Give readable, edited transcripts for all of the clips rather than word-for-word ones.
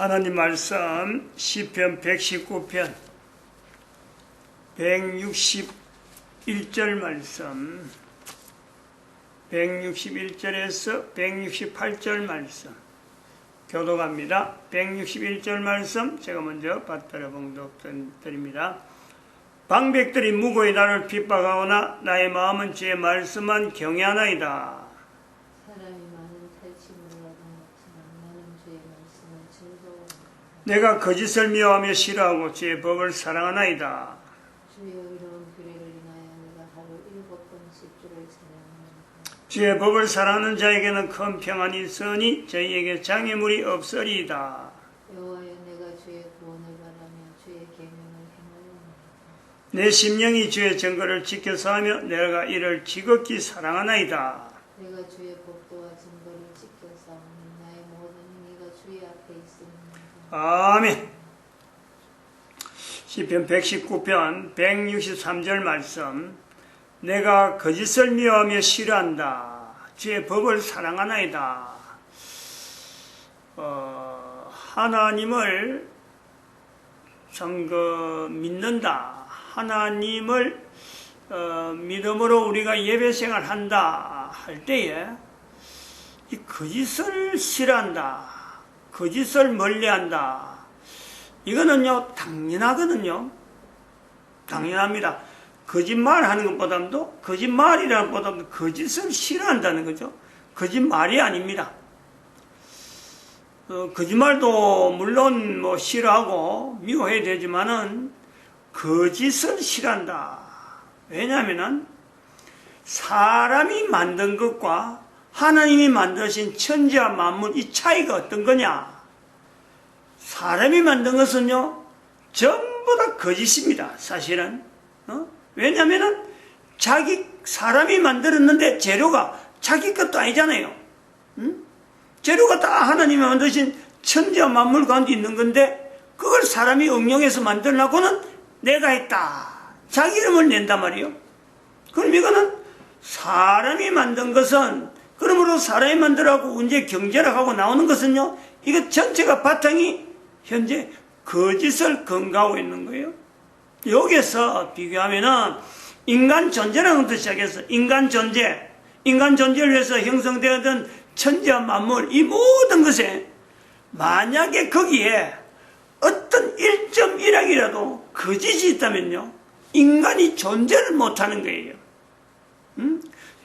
하나님 말씀 시편 119편 161절 말씀 161절에서 168절 말씀 교독합니다. 161절 말씀 제가 먼저 받들어 봉독드립니다. 방백들이 무고히 나를 핍박하오나 나의 마음은 주의 말씀만 경외하나이다. 내가 거짓을 미워하며 싫어하고 주의 법을 사랑하나이다. 주의 의로운 규례를 인하여 내가 하루 7번씩 주를 찬양하나이다. 주의 법을 사랑하는 자에게는 큰 평안이 있으니 저희에게 장애물이 없으리이다. 여호와여, 내가 주의 구원을 바라며 주의 계명을 행하려나이다. 내 심령이 주의 증거를 지켜서 하며 내가 이를 지극히 사랑하나이다. 내가 주의 법도와 증거를 지켜서 나의 모든 행위가 주의 앞에 있습니다. 아멘. 시편 119편 163절 말씀 내가 거짓을 미워하며 싫어한다. 주의 법을 사랑하나이다. 하나님을 믿는다. 하나님을 믿음으로 우리가 예배생활 한다 할 때에 이 거짓을 싫어한다. 거짓을 멀리한다. 이거는요 당연하거든요. 당연합니다. 거짓말하는 것보다도 거짓말이라는 것보다도 거짓을 싫어한다는 거죠. 거짓말이 아닙니다. 거짓말도 물론 뭐 싫어하고 미워해야 되지만은 거짓을 싫어한다. 왜냐하면은 사람이 만든 것과 하나님이 만드신 천지와 만물 이 차이가 어떤 거냐? 사람이 만든 것은요 전부 다 거짓입니다. 사실은 왜냐하면 사람이 만들었는데 재료가 자기 것도 아니잖아요. 재료가 다 하나님이 만드신 천지와 만물 가운데 있는 건데 그걸 사람이 응용해서 만들려고는 내가 했다. 자기 이름을 낸단 말이에요. 그럼 이거는 사람이 만든 것은 그러므로 사람이 만들어가고 언제 경제를 하고 나오는 것은요 이거 전체가 바탕이 현재 거짓을 근거하고 있는 거예요. 여기서 비교하면은 인간 존재라는 것부터 시작해서 인간 존재를 위해서 형성되었던 천지와 만물 이 모든 것에 만약에 거기에 어떤 1.1항이라도 거짓이 있다면요 인간이 존재를 못하는 거예요.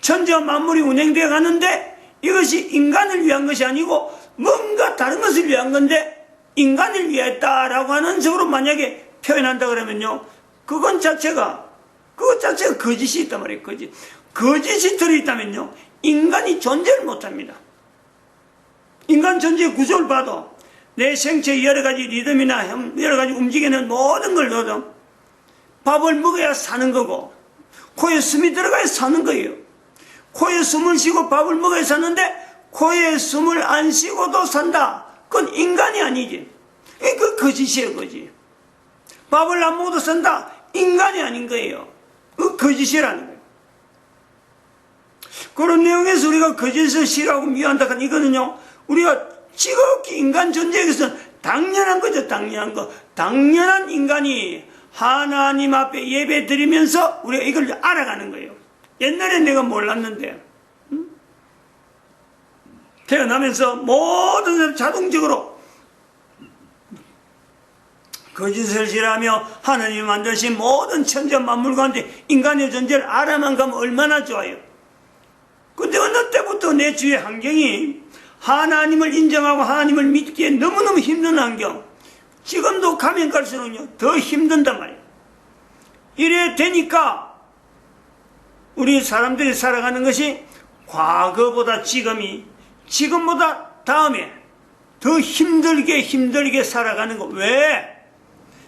천지와 만물이 운행되어 가는데 이것이 인간을 위한 것이 아니고 뭔가 다른 것을 위한 건데 인간을 위했다라고 하는 식으로 만약에 표현한다 그러면요 그것 자체가 거짓이 있단 말이에요. 거짓이 들어있다면요 인간이 존재를 못합니다. 인간 존재의 구조를 봐도 내 생체의 여러 가지 리듬이나 여러 가지 움직이는 모든 걸 넣어도 밥을 먹어야 사는 거고 코에 숨이 들어가야 사는 거예요. 코에 숨을 쉬고 밥을 먹어야 사는데 코에 숨을 안 쉬고도 산다. 그건 인간이 아니지. 그 거짓이에요. 거짓. 밥을 안 먹어도 산다. 인간이 아닌 거예요. 그 거짓이라는 거예요. 그런 내용에서 우리가 거짓을 싫어하고 미워한다. 이거는요 우리가 지극히 인간 존재에서는 당연한 거죠. 당연한 거. 당연한 인간이 하나님 앞에 예배 드리면서 우리가 이걸 알아가는 거예요. 옛날에 내가 몰랐는데 태어나면서 모든 사람 자동적으로 거짓을 싫어하며 하나님이 만드신 모든 천지 만물 가운데 인간의 존재를 알아만 가면 얼마나 좋아요. 근데 어느 때부터 내 주위의 환경이 하나님을 인정하고 하나님을 믿기에 너무너무 힘든 환경, 지금도 가면 갈수록요 더 힘든단 말이에요. 이래 되니까 우리 사람들이 살아가는 것이 과거보다 지금보다 다음에 더 힘들게 살아가는 거. 왜?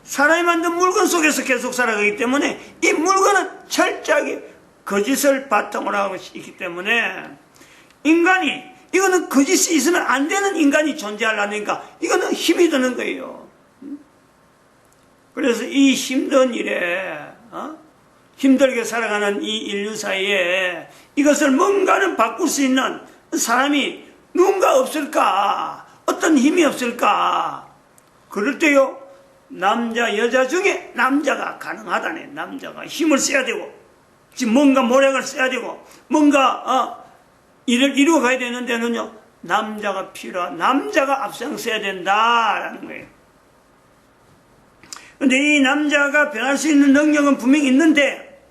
사람이 만든 물건 속에서 계속 살아가기 때문에 이 물건은 철저하게 거짓을 바탕으로 하고 있기 때문에 인간이 이거는 거짓이 있으면 안 되는 인간이 존재하려니까 이거는 힘이 드는 거예요. 그래서 이 힘든 일에 힘들게 살아가는 이 인류 사이에 이것을 뭔가는 바꿀 수 있는 사람이 누군가 없을까? 어떤 힘이 없을까? 그럴 때요, 남자, 여자 중에 남자가 가능하다네. 남자가 힘을 써야 되고, 지금 뭔가 모략을 써야 되고, 뭔가, 일을 이루어 가야 되는 데는요, 남자가 남자가 앞장서야 된다라는 거예요. 근데 이 남자가 변할 수 있는 능력은 분명히 있는데,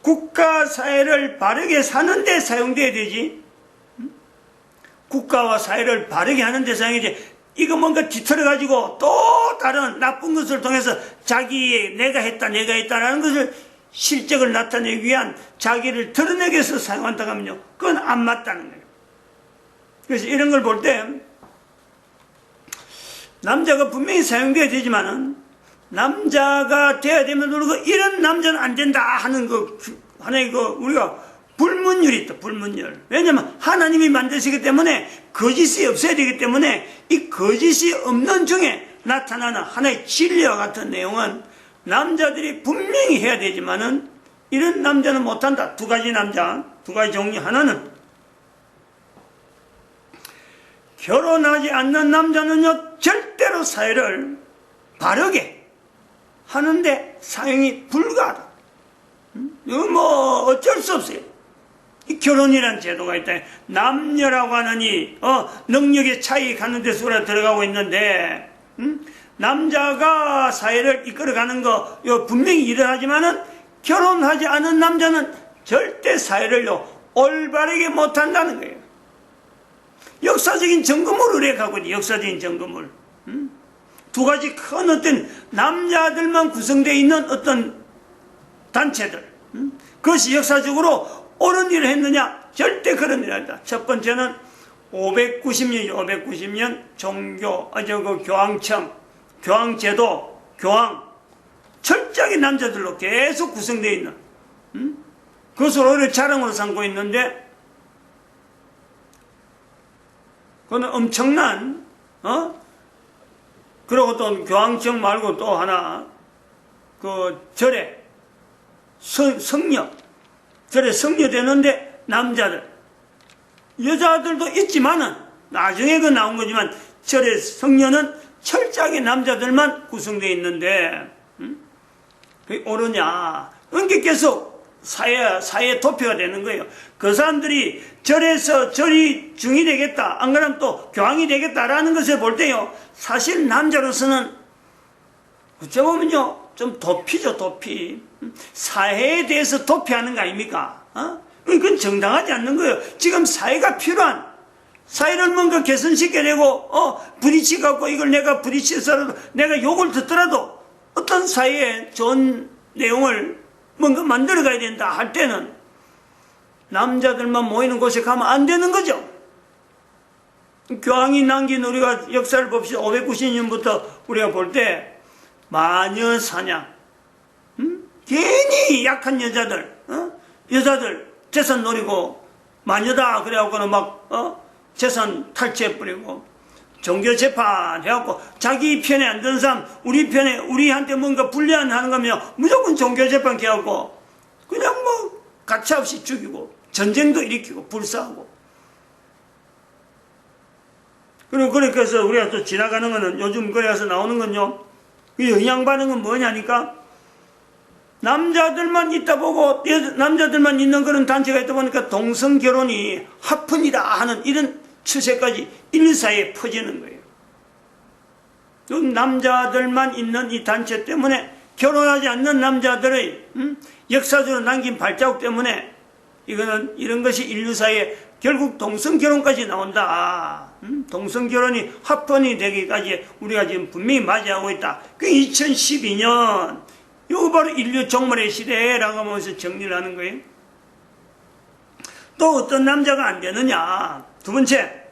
국가, 사회를 바르게 사는 데 사용돼야 되지. 국가와 사회를 바르게 하는 데 사용이지. 이거 뭔가 뒤틀어가지고 또 다른 나쁜 것을 통해서 내가 했다라는 것을 실적을 나타내기 위한 자기를 드러내기 위해서 사용한다고 하면요, 그건 안 맞다는 거예요. 그래서 이런 걸 볼 때 남자가 분명히 사용돼야 되지만은 남자가 돼야 되면 그리고 이런 남자는 안 된다 하는 하나의 우리가 불문율이 있다. 불문율. 왜냐하면 하나님이 만드시기 때문에 거짓이 없어야 되기 때문에 이 거짓이 없는 중에 나타나는 하나의 진리와 같은 내용은 남자들이 분명히 해야 되지만은 이런 남자는 못한다. 두 가지 종류. 하나는 결혼하지 않는 남자는요, 절대로 사회를 바르게 하는데 사용이 불가하다. 이거 어쩔 수 없어요. 이 결혼이라는 제도가 있다. 남녀라고 하는 능력의 차이 가는 데서 우리가 들어가고 있는데, 남자가 사회를 이끌어가는 거, 분명히 일어나지만은 결혼하지 않은 남자는 절대 사회를요, 올바르게 못한다는 거예요. 역사적인 점검을 우리가 갖고 있는 역사적인 점검을. 두 가지 큰 어떤 남자들만 구성되어 있는 어떤 단체들. 그것이 역사적으로 옳은 일을 했느냐? 절대 그런 일이 아니다. 첫 번째는 590년이죠. 590년 교황청, 교황제도, 철저하게 남자들로 계속 구성되어 있는, 그것을 오히려 자랑으로 삼고 있는데, 그건 엄청난, 그리고 또 교황청 말고 또 하나, 절에, 절에 성녀되는데 남자들, 여자들도 있지만은, 나중에 나온 거지만, 절에 성녀는 철저하게 남자들만 구성되어 있는데, 그게 옳으냐. 그러니까 계속 사회에 도표가 되는 거예요. 그 사람들이 절에서 절이 중이 되겠다, 안 그러면 또 교황이 되겠다라는 것을 볼 때요, 사실 남자로서는 어쩌보면요, 좀 도피죠, 도피. 사회에 대해서 도피하는 거 아닙니까? 그건 정당하지 않는 거예요. 지금 사회가 필요한, 사회를 뭔가 개선시켜내고, 부딪혀갖고 이걸 내가 부딪혀서라도 내가 욕을 듣더라도 어떤 사회에 좋은 내용을 뭔가 만들어 가야 된다 할 때는 남자들만 모이는 곳에 가면 안 되는 거죠. 교황이 남긴 우리가 역사를 봅시다. 590년부터 우리가 볼 때 마녀 사냥, 괜히 약한 여자들 재산 노리고 마녀다 그래갖고는 재산 탈취해버리고 종교 재판 해갖고 자기 편에 안 드는 사람, 우리한테 뭔가 불리한 하는 거면 무조건 종교 재판 해갖고 그냥 가차없이 죽이고 전쟁도 일으키고 불사하고. 그리고 그래서 우리가 또 지나가는 거는 요즘 그래서 나오는 건요, 이 영향받는 건 뭐냐니까 남자들만 있다 보고 남자들만 있는 그런 단체가 있다 보니까 동성결혼이 합헌이다 하는 이런 추세까지 인류 사회에 퍼지는 거예요. 남자들만 있는 이 단체 때문에 결혼하지 않는 남자들의 역사적으로 남긴 발자국 때문에 이런 것이 인류 사회에 결국 동성결혼까지 나온다. 동성결혼이 합헌이 되기까지 우리가 지금 분명히 맞이하고 있다. 그 2012년 이거 바로 인류 종말의 시대라고 하면서 정리를 하는 거예요. 또 어떤 남자가 안 되느냐. 두 번째,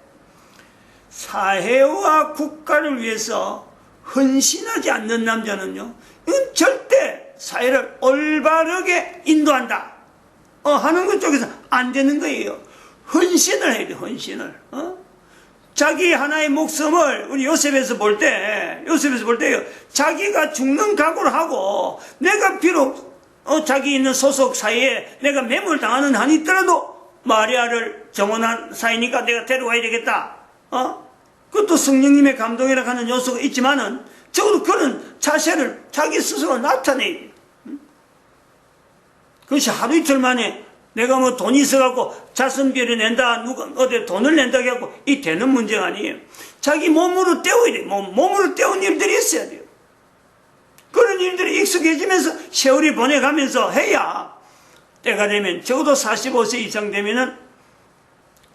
사회와 국가를 위해서 헌신하지 않는 남자는요, 이건 절대 사회를 올바르게 인도한다 하는 것 쪽에서 안 되는 거예요. 헌신을 해야 돼. 헌신을. 자기 하나의 목숨을 우리 요셉에서 볼 때요, 자기가 죽는 각오를 하고 내가 비록 자기 있는 소속 사회에 내가 매몰당하는 한이 있더라도 마리아를 정원한 사이니까 내가 데려와야 되겠다. 그것도 성령님의 감동이라 하는 요소가 있지만은 적어도 그런 자세를 자기 스스로 나타내야 돼요. 그것이 하루 이틀 만에 내가 뭐 돈이 있어갖고 자선비를 낸다, 누가 어디 돈을 낸다 해갖고 이 되는 문제가 아니에요. 자기 몸으로 때워야 돼요. 몸으로 때운 일들이 있어야 돼요. 그런 일들이 익숙해지면서 세월이 보내가면서 해야 때가 되면 적어도 45세 이상 되면은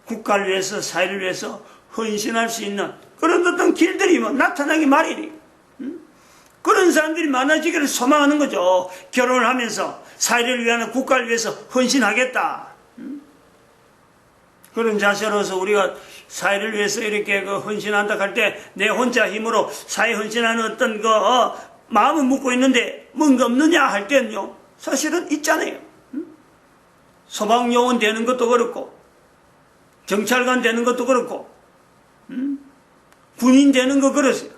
국가를 위해서 사회를 위해서 헌신할 수 있는 그런 어떤 길들이 뭐 나타나기 마련이에요. 그런 사람들이 많아지기를 소망하는 거죠. 결혼을 하면서 사회를 위하는 국가를 위해서 헌신하겠다. 그런 자세로서 우리가 사회를 위해서 이렇게 헌신한다 할 때 내 혼자 힘으로 사회 헌신하는 어떤 마음을 묻고 있는데 뭔가 없느냐 할 때는요, 사실은 있잖아요. 소방요원 되는 것도 그렇고, 경찰관 되는 것도 그렇고, 군인 되는 거 그렇어요.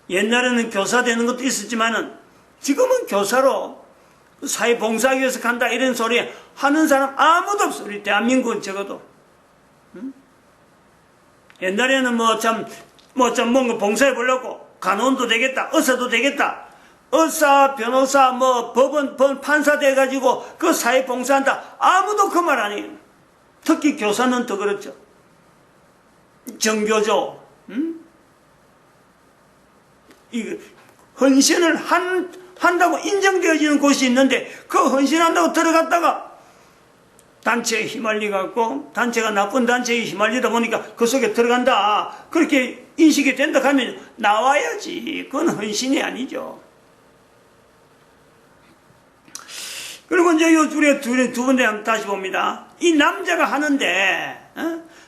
옛날에는 교사 되는 것도 있었지만은 지금은 교사로 사회 봉사하기 위해서 간다 이런 소리 하는 사람 아무도 없어. 우리 대한민국은 적어도. 옛날에는 뭔가 봉사해 보려고 간호원도 되겠다, 의사도 되겠다, 의사, 변호사, 법원 판사 돼가지고 그 사회 봉사한다. 아무도 그 말 안 해요. 특히 교사는 더 그렇죠. 정교조, 이 헌신을 한다고 인정되어지는 곳이 있는데 그 헌신한다고 들어갔다가 단체에 휘말리갖고 단체가 나쁜 단체에 휘말리다 보니까 그 속에 들어간다 그렇게 인식이 된다 하면 나와야지. 그건 헌신이 아니죠. 그리고 이제 우리가 두 번째 한번 다시 봅니다. 이 남자가 하는데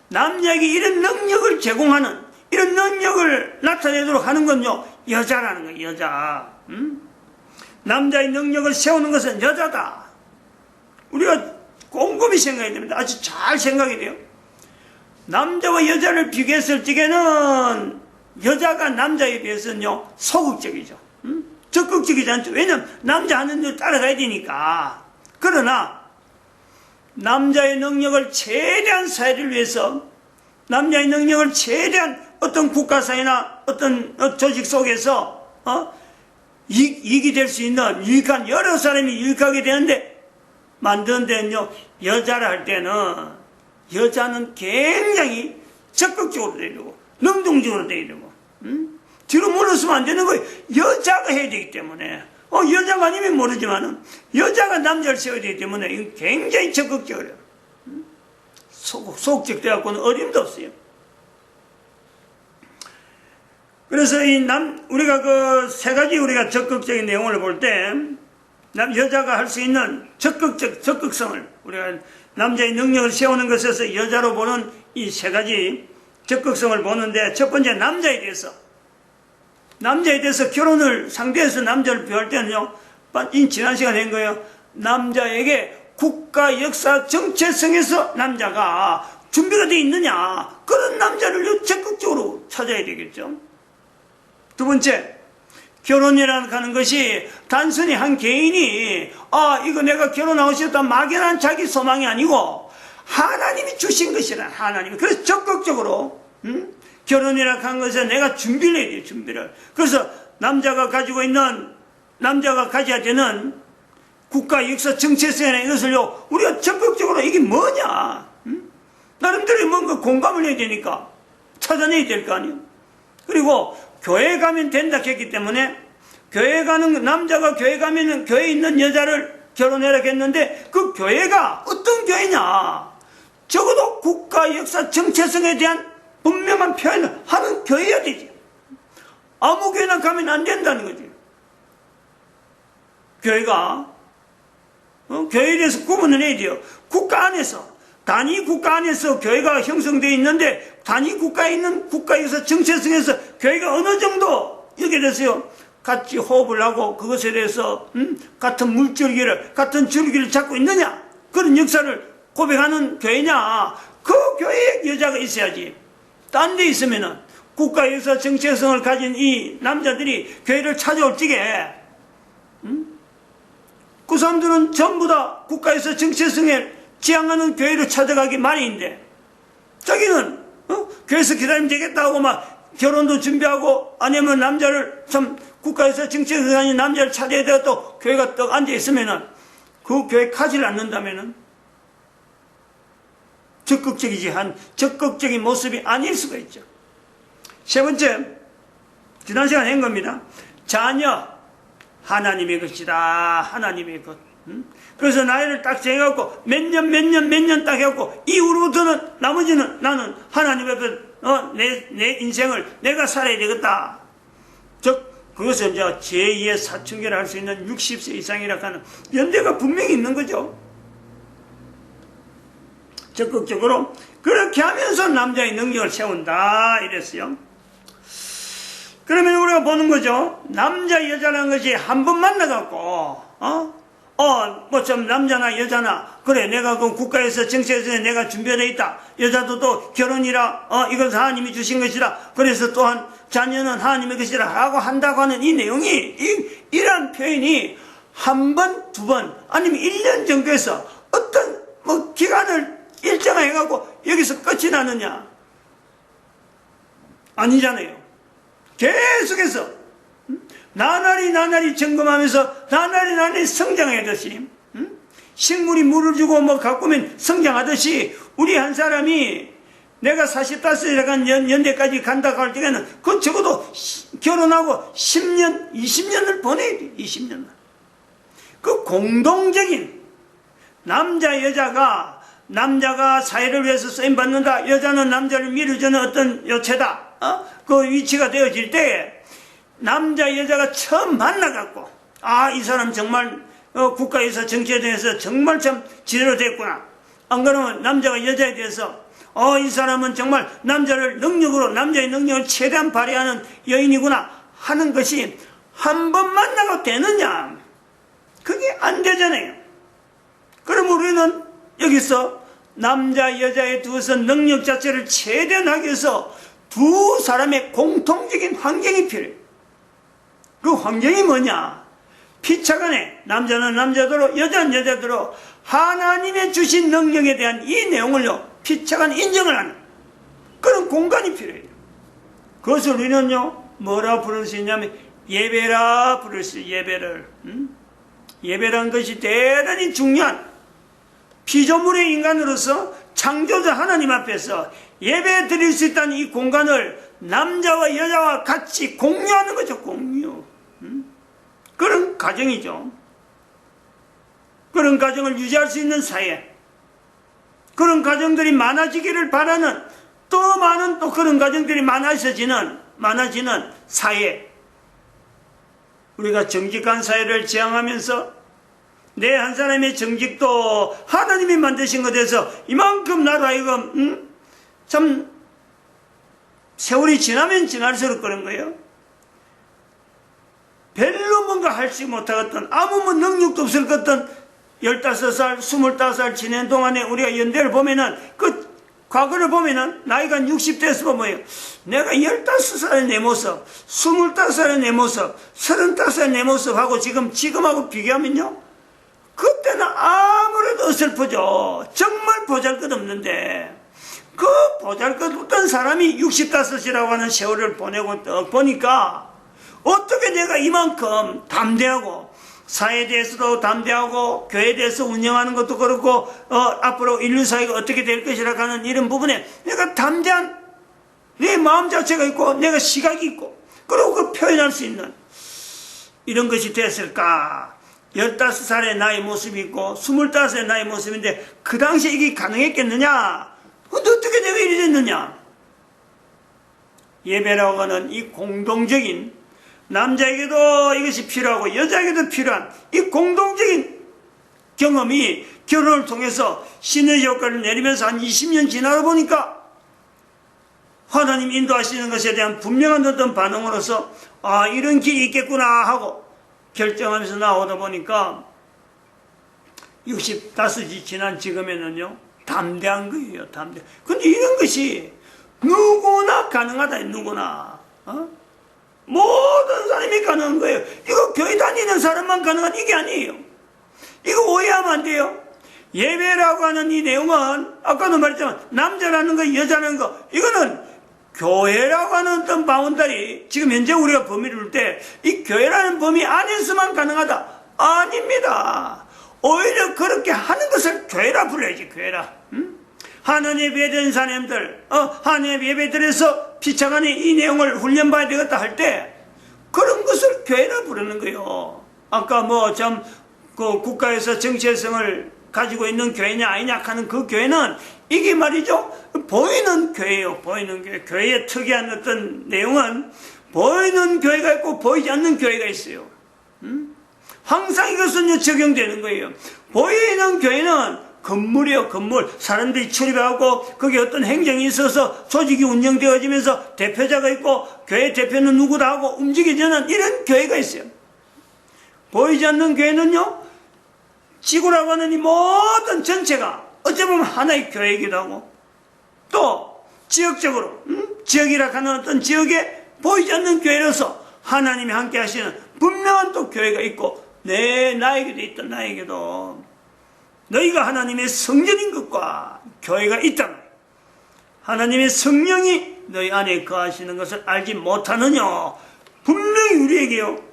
남자에게 이런 능력을 제공하는 이런 능력을 나타내도록 하는 건요 여자라는 거예요. 여자. 남자의 능력을 세우는 것은 여자다. 우리가 꼼꼼히 생각해야 됩니다. 아주 잘 생각해야 돼요. 남자와 여자를 비교했을 적에는 여자가 남자에 비해서는요 소극적이죠. 적극적이지 않죠. 왜냐하면 남자 하는 대로 따라가야 되니까. 그러나 남자의 능력을 최대한 사회를 위해서, 남자의 능력을 최대한 어떤 국가사회나 어떤 조직 속에서 이익이 될 수 있는 유익한, 여러 사람이 유익하게 되는데 만드는 데는요, 여자라 할 때는 여자는 굉장히 적극적으로 되려고 능동적으로 되려고 뒤로 물러서면 안 되는 거예요. 여자가 해야 되기 때문에. 여자가 아니면 모르지만은 여자가 남자를 세워야 되기 때문에 이건 굉장히 적극적이에요. 소극적 돼갖고는 어림도 없어요. 그래서 우리가 그 세 가지 우리가 적극적인 내용을 볼 때, 여자가 할 수 있는 적극성을, 우리가 남자의 능력을 세우는 것에서 여자로 보는 이 세 가지 적극성을 보는데, 첫 번째 남자에 대해서 결혼을 상대해서 남자를 비할 때는요, 지난 시간에 한 거예요. 남자에게 국가 역사 정체성에서 남자가 준비가 되어 있느냐, 그런 남자를 적극적으로 찾아야 되겠죠. 두 번째, 결혼이라는 하는 것이 단순히 한 개인이 이거 내가 결혼하고 싶다 막연한 자기 소망이 아니고 하나님이 주신 것이라. 하나님이. 그래서 적극적으로 결혼이라는 하는 것에 내가 준비를 해야 돼요. 준비를. 그래서 남자가 가져야 되는 국가 역사 정체성이나 이것을요 우리가 적극적으로 이게 뭐냐, 나름대로 뭔가 공감을 해야 되니까 찾아내야 될 거 아니에요. 그리고 교회 가면 된다 했기 때문에 남자가 교회 가면은 교회에 있는 여자를 결혼해라 했는데 그 교회가 어떤 교회냐, 적어도 국가 역사 정체성에 대한 분명한 표현을 하는 교회여야 되지. 아무 교회나 가면 안 된다는 거지. 교회가 교회에 대해서 구분을 해야 돼요. 국가 안에서, 단위 국가 안에서 교회가 형성되어 있는데 단위 국가에 있는 국가에서 정체성에서 교회가 어느 정도 여기에 대해서요 같이 호흡을 하고 그것에 대해서 같은 물줄기를, 같은 줄기를 잡고 있느냐, 그런 역사를 고백하는 교회냐, 그 교회에 여자가 있어야지. 딴 데 있으면은 국가 역사 정체성을 가진 이 남자들이 교회를 찾아올 적에 그 사람들은 전부 다 국가에서 정체성을 지향하는 교회를 찾아가기 마련인데 자기는 교회에서 기다리면 되겠다 하고 막 결혼도 준비하고 아니면 남자를 참 국가에서 정치에서 다니는 남자를 찾아야 되고 또 교회가 떡 앉아 있으면은 그 교회 가지를 않는다면은 적극적인 모습이 아닐 수가 있죠. 세 번째, 지난 시간에 한 겁니다. 자녀, 하나님의 것이다. 하나님의 것. 그래서 나이를 딱 정해갖고 몇 년 딱 해갖고 이후로부터는 나머지는 나는 하나님 앞에 내 인생을 내가 살아야 되겠다. 즉 그것은 이제 제2의 사춘기를 할 수 있는 60세 이상이라 하는 연대가 분명히 있는 거죠. 적극적으로 그렇게 하면서 남자의 능력을 세운다 이랬어요. 그러면 우리가 보는 거죠. 남자 여자라는 것이 한 번 만나갖고 뭐 좀 남자나 여자나 그래 내가 그 국가에서 정치에서 내가 준비되어 있다. 여자도 또 결혼이라 이건 하나님이 주신 것이라. 그래서 또한 자녀는 하나님의 것이라 하고 한다고 하는 이 내용이 이러한 표현이 한 번, 두 번 아니면 1년 정도에서 어떤 뭐 기간을 일정해갖고 여기서 끝이 나느냐? 아니잖아요. 계속해서 나날이 점검하면서 나날이 성장하듯이 식물이 물을 주고 뭐 가꾸면 성장하듯이 우리 한 사람이 내가 45이라는 연대까지 간다고 할 때에는 그 적어도 결혼하고 10년, 20년을 보내야 돼. 20년을. 그 공동적인 남자가 사회를 위해서 쓰임받는다. 여자는 남자를 밀어주는 어떤 요체다. 그 위치가 되어질 때 남자 여자가 처음 만나갖고 이 사람 정말 국가에서 정치에 대해서 정말 참 제대로 됐구나. 안 그러면 남자가 여자에 대해서 이 사람은 정말 남자의 능력을 최대한 발휘하는 여인이구나 하는 것이 한 번 만나고 되느냐? 그게 안 되잖아요. 그럼 우리는 여기서 남자 여자에 두어서 능력 자체를 최대한 하기 위해서 두 사람의 공통적인 환경이 필요해요. 그 환경이 뭐냐? 피차간에 남자는 남자대로 여자는 여자대로 하나님의 주신 능력에 대한 이 내용을요 피차간 인정을 하는 그런 공간이 필요해요. 그것을 우리는요 뭐라 부를 수 있냐면 예배라 부를 수 있어요. 예배를. 예배라는 것이 대단히 중요한 피조물의 인간으로서 창조자 하나님 앞에서 예배 드릴 수 있다는 이 공간을 남자와 여자와 같이 공유하는 거죠. 공유. 그런 가정이죠. 그런 가정을 유지할 수 있는 사회. 그런 가정들이 많아지기를 바라는 또 많은 또 그런 가정들이 많아지는 사회. 우리가 정직한 사회를 지향하면서 내 한 사람의 정직도 하나님이 만드신 것에서 이만큼 나로 하여금 참 세월이 지나면 지날수록 그런 거예요. 별로 뭔가 할지 못하겠던 아무 뭐 능력도 없을 것 같던 15살, 25살 지낸 동안에 우리가 연대를 보면은 그 과거를 보면은 나이가 60대에서 보면 내가 15살의 내 모습, 25살의 내 모습, 35살의 내 모습하고 지금하고 비교하면요. 그때는 아무래도 어설프죠. 정말 보잘것없는데 그 보잘것없던 사람이 65이라고 하는 세월을 보내고 보니까 어떻게 내가 이만큼 담대하고 사회에 대해서도 담대하고 교회에 대해서 운영하는 것도 그렇고 앞으로 인류 사회가 어떻게 될 것이라 하는 이런 부분에 내가 담대한 내 마음 자체가 있고 내가 시각이 있고 그리고 그 표현할 수 있는 이런 것이 됐을까? 15살의 나의 모습이 있고 25살의 나의 모습인데 그 당시에 이게 가능했겠느냐? 어떻게 내가 이리 됐느냐? 예배라고 하는 이 공동적인 남자에게도 이것이 필요하고 여자에게도 필요한 이 공동적인 경험이 결혼을 통해서 시너지 효과를 내리면서 한 20년 지나다 보니까 하나님 인도하시는 것에 대한 분명한 어떤 반응으로서 이런 길이 있겠구나 하고 결정하면서 나오다 보니까 65이 지난 지금에는요 담대한 거예요. 담대. 근데 이런 것이 누구나 가능하다. 누구나 모든 사람이 가능한 거예요. 이거 교회 다니는 사람만 가능한 이게 아니에요. 이거 오해하면 안 돼요. 예배라고 하는 이 내용은 아까도 말했지만 남자라는 거 여자라는 거 이거는 교회라고 하는 어떤 바운다리 지금 현재 우리가 범위를 둘 때 이 교회라는 범위 안에서만 가능하다 아닙니다. 오히려 그렇게 하는 것을 교회라 불러야지 교회라. 하나님 예배드린 사람들 하나님 예배드려서 피차간에 이 내용을 훈련받아야 되겠다 할 때 그런 것을 교회라 부르는 거예요. 아까 그 국가에서 정체성을 가지고 있는 교회냐 아니냐 하는 그 교회는 이게 말이죠 보이는 교회예요. 보이는 교회. 교회의 특이한 어떤 내용은 보이는 교회가 있고 보이지 않는 교회가 있어요. 항상 이것은 적용되는 거예요. 보이는 교회는 건물이요 건물. 사람들이 출입하고 거기에 어떤 행정이 있어서 조직이 운영되어지면서 대표자가 있고 교회 대표는 누구다 하고 움직여지는 이런 교회가 있어요. 보이지 않는 교회는요 지구라고 하는 이 모든 전체가 어찌 보면 하나의 교회이기도 하고 또 지역적으로 지역이라 하는 어떤 지역에 보이지 않는 교회로서 하나님이 함께 하시는 분명한 또 교회가 있고 나에게도 있다. 나에게도 너희가 하나님의 성전인 것과 교회가 있다. 하나님의 성령이 너희 안에 거하시는 것을 알지 못하느냐. 분명히 우리에게요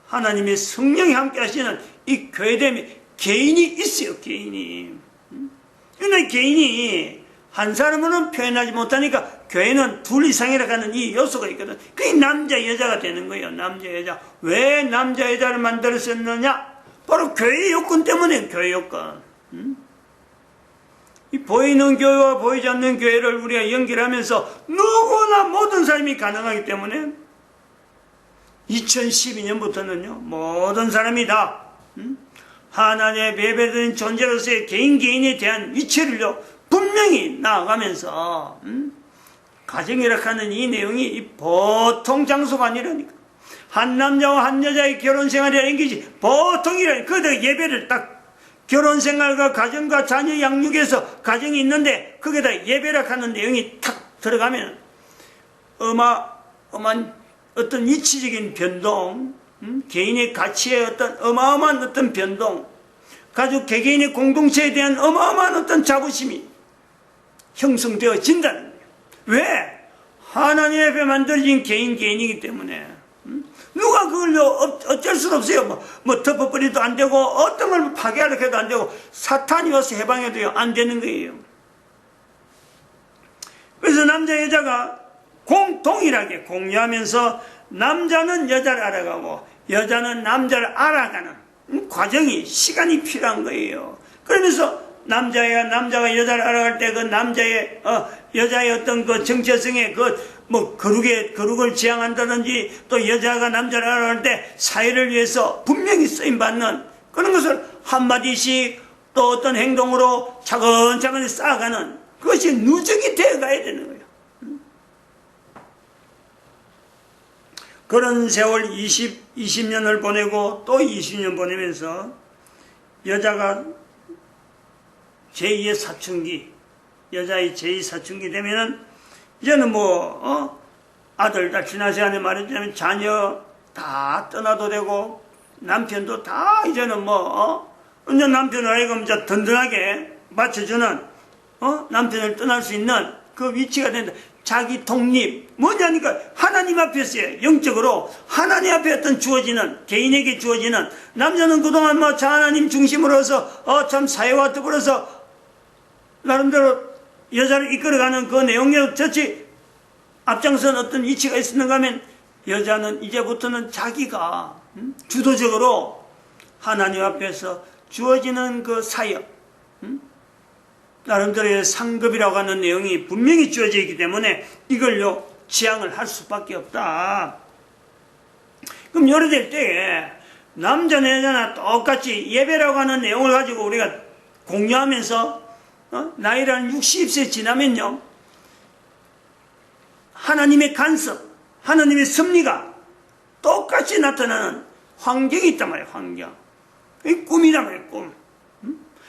하나님의 성령이 함께 하시는 이 교회됨이 개인이 있어요. 개인이. 그런데 개인이 한 사람으로는 표현하지 못하니까 교회는 둘 이상이라고 하는 이 요소가 있거든. 그게 남자 여자가 되는 거예요. 남자 여자. 왜 남자 여자를 만들었었느냐? 바로 교회의 요건 때문에. 교회 요건. 이 보이는 교회와 보이지 않는 교회를 우리가 연결하면서 누구나 모든 사람이 가능하기 때문에 2012년부터는요 모든 사람이 다 하나님의 예배드린 존재로서의 개인에 대한 위치를요 분명히 나아가면서 가정이라 하는 이 내용이 보통 장소가 아니라니까. 한 남자와 한 여자의 결혼생활이라는 것이 보통이라니까. 그들 예배를 딱 결혼생활과 가정과 자녀 양육에서 가정이 있는데 거기다 예배라 하는 내용이 탁 들어가면 어마어마한 어떤 이치적인 변동, 개인의 가치의 어떤 어마어마한 어떤 변동, 가족 개개인의 공동체에 대한 어마어마한 어떤 자부심이 형성되어진다는 거예요. 왜? 하나님 앞에 만들어진 개인이기 때문에. 누가 그걸요 어쩔 수 없어요. 뭐 덮어버리도 안 되고 어떤 걸 파괴하려고 해도 안 되고 사탄이 와서 해방해도요 안 되는 거예요. 그래서 남자 여자가 동일하게 공유하면서 남자는 여자를 알아가고 여자는 남자를 알아가는 과정이 시간이 필요한 거예요. 그러면서 남자가 여자를 알아갈 때 그 남자의 여자의 어떤 그 정체성의 거룩을 지향한다든지 또 여자가 남자를 알아갈 때 사회를 위해서 분명히 쓰임받는 그런 것을 한마디씩 또 어떤 행동으로 차근차근 쌓아가는 그것이 누적이 되어가야 되는 거예요. 그런 세월 20년을 보내고 또 20년 보내면서 여자가 제2의 사춘기, 여자의 제2 사춘기 되면은 이제는 아들, 딸, 지난 시간에 말했자면 자녀 다 떠나도 되고 남편도 다 이제는 이제 남편을 하여금 든든하게 받쳐주는 남편을 떠날 수 있는 그 위치가 된다. 자기 독립 뭐냐니까 하나님 앞에서요 영적으로 하나님 앞에 어떤 주어지는 개인에게 주어지는 남자는 그동안 하나님 중심으로서 참 사회와 더불어서 나름대로 여자를 이끌어가는 그 내용에 저치 앞장선 어떤 위치가 있었는가 하면 여자는 이제부터는 자기가 주도적으로 하나님 앞에서 주어지는 그 사역 나름대로의 상급이라고 하는 내용이 분명히 주어져 있기 때문에 이걸요 지향을 할 수밖에 없다. 그럼 요래될 때에 남자나 여자나 똑같이 예배라고 하는 내용을 가지고 우리가 공유하면서 나이라는 60세 지나면요 하나님의 간섭, 하나님의 섭리가 똑같이 나타나는 환경이 있단 말이에요. 환경. 이 꿈이란 말이에요. 꿈.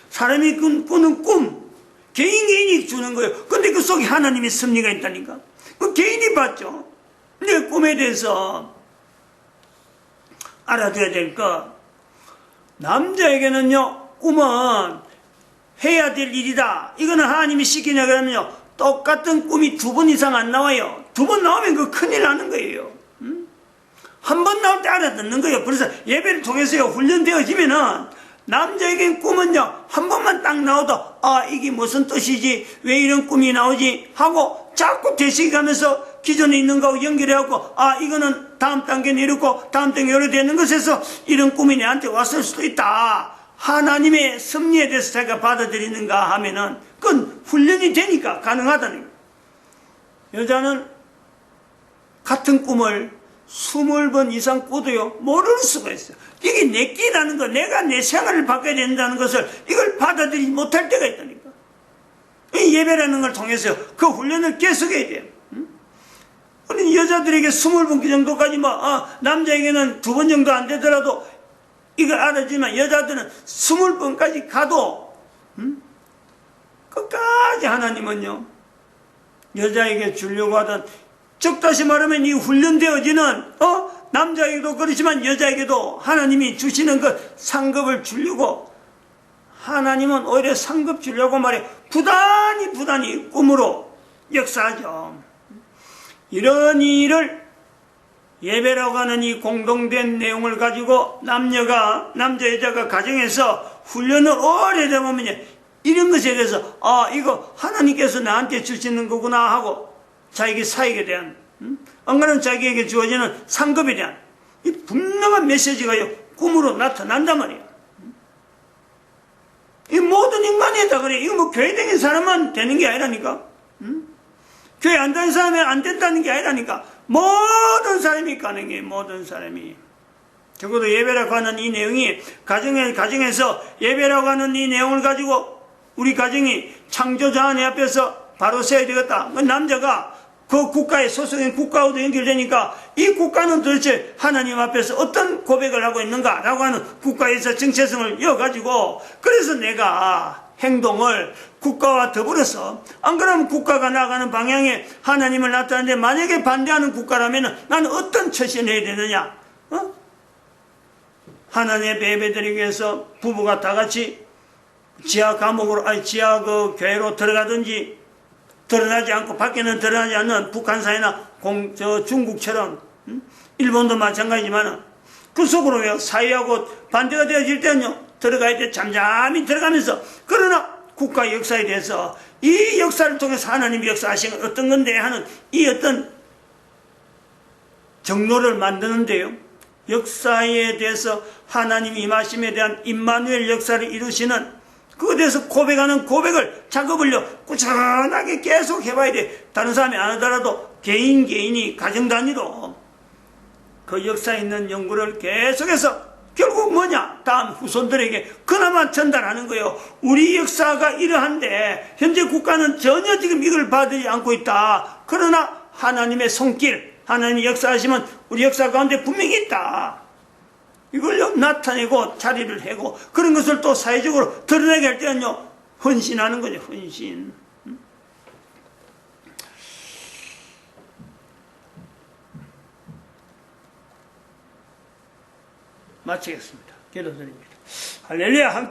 사람이 꾸는 꿈 개인이 주는 거예요. 근데 그 속에 하나님의 섭리가 있다니까. 그 개인이 봤죠. 근데 꿈에 대해서 알아둬야 될 거. 남자에게는요 꿈은 해야 될 일이다. 이거는 하나님이 시키냐 그러면요, 똑같은 꿈이 2번 이상 안 나와요. 2번 나오면 그 큰일 나는 거예요. 한 번 나올 때 알아듣는 거예요. 그래서 예배를 통해서요, 훈련되어지면은 남자에겐 꿈은요, 한 번만 딱 나오도 이게 무슨 뜻이지, 왜 이런 꿈이 나오지 하고 자꾸 되새기면서 기존에 있는 거하고 연결해갖고 이거는 다음 단계는 이렇고 다음 단계 이렇게 되는 것에서 이런 꿈이 내한테 왔을 수도 있다. 하나님의 섭리에 대해서 자기가 받아들이는가 하면은 그건 훈련이 되니까 가능하다는 거예요. 여자는 같은 꿈을 20번 이상 꿔도요, 모를 수가 있어요. 이게 내 끼라는 거, 내가 내 생활을 바꿔야 된다는 것을 이걸 받아들이지 못할 때가 있다니까. 이 예배라는 걸 통해서 그 훈련을 계속해야 돼요. 우리 여자들에게 20번 정도까지 남자에게는 2번 정도 안 되더라도 이걸 알아주지만 여자들은 20번까지 가도 끝까지 하나님은요, 여자에게 주려고 하던, 즉 다시 말하면 이 훈련되어지는 남자에게도 그렇지만 여자에게도 하나님이 주시는 그 상급을 주려고, 하나님은 오히려 상급 주려고 말해 부단히 꿈으로 역사하죠. 이런 일을 예배라고 하는 이 공동된 내용을 가지고 남자 여자가 가정에서 훈련을 오래되다 보면 이런 것에 대해서 이거 하나님께서 나한테 주시는 거구나 하고 자기 사역에 대한, 안 그러면 자기에게 주어지는 상급에 대한 이 분명한 메시지가요, 꿈으로 나타난단 말이에요. 이 모든 인간이 다 그래. 이거 교회 다니는 사람만 되는 게 아니라니까. 교회 안 다니는 사람이 안 된다는 게 아니라니까. 모든 사람이 가능해요. 모든 사람이. 적어도 예배라고 하는 이 내용이 가정에서 예배라고 하는 이 내용을 가지고 우리 가정이 창조자 하나님 앞에서 바로 세워야 되겠다. 남자가 그 국가에 소속인 국가하고도 연결되니까 이 국가는 도대체 하나님 앞에서 어떤 고백을 하고 있는가라고 하는 국가에서 정체성을 이어가지고, 그래서 내가 행동을 국가와 더불어서, 안 그러면 국가가 나가는 방향에 하나님을 나타내는데 만약에 반대하는 국가라면 나는 어떤 처신을 해야 되느냐? 하나님의 예배드리기 위해서 부부가 다 같이 지하 그 교회로 들어가든지, 드러나지 않고 밖에는 드러나지 않는 북한사회나 중국처럼, 일본도 마찬가지지만 그 속으로 사회하고 반대가 되어질 때는요, 들어가야 돼. 잠잠히 들어가면서. 그러나 국가 역사에 대해서 이 역사를 통해서 하나님이 역사하신 건 어떤 건데 하는 이 어떤 정로를 만드는데요, 역사에 대해서 하나님 임하심에 대한 임마누엘 역사를 이루시는, 그거에 대해서 고백하는 고백을 작업을요, 꾸준하게 계속 해봐야 돼. 다른 사람이 안 하더라도 개인이 가정 단위로 그 역사에 있는 연구를 계속해서 결국 뭐냐? 다음 후손들에게 그나마 전달하는 거예요. 우리 역사가 이러한데 현재 국가는 전혀 지금 이걸 받지 않고 있다. 그러나 하나님의 손길, 하나님의 역사하시면 우리 역사 가운데 분명히 있다. 이걸요, 나타내고 자리를 하고 그런 것을 또 사회적으로 드러내게 할 때는요, 헌신하는 거죠. 헌신. 마치겠습니다. 기도드립니다. 할렐루야. 함께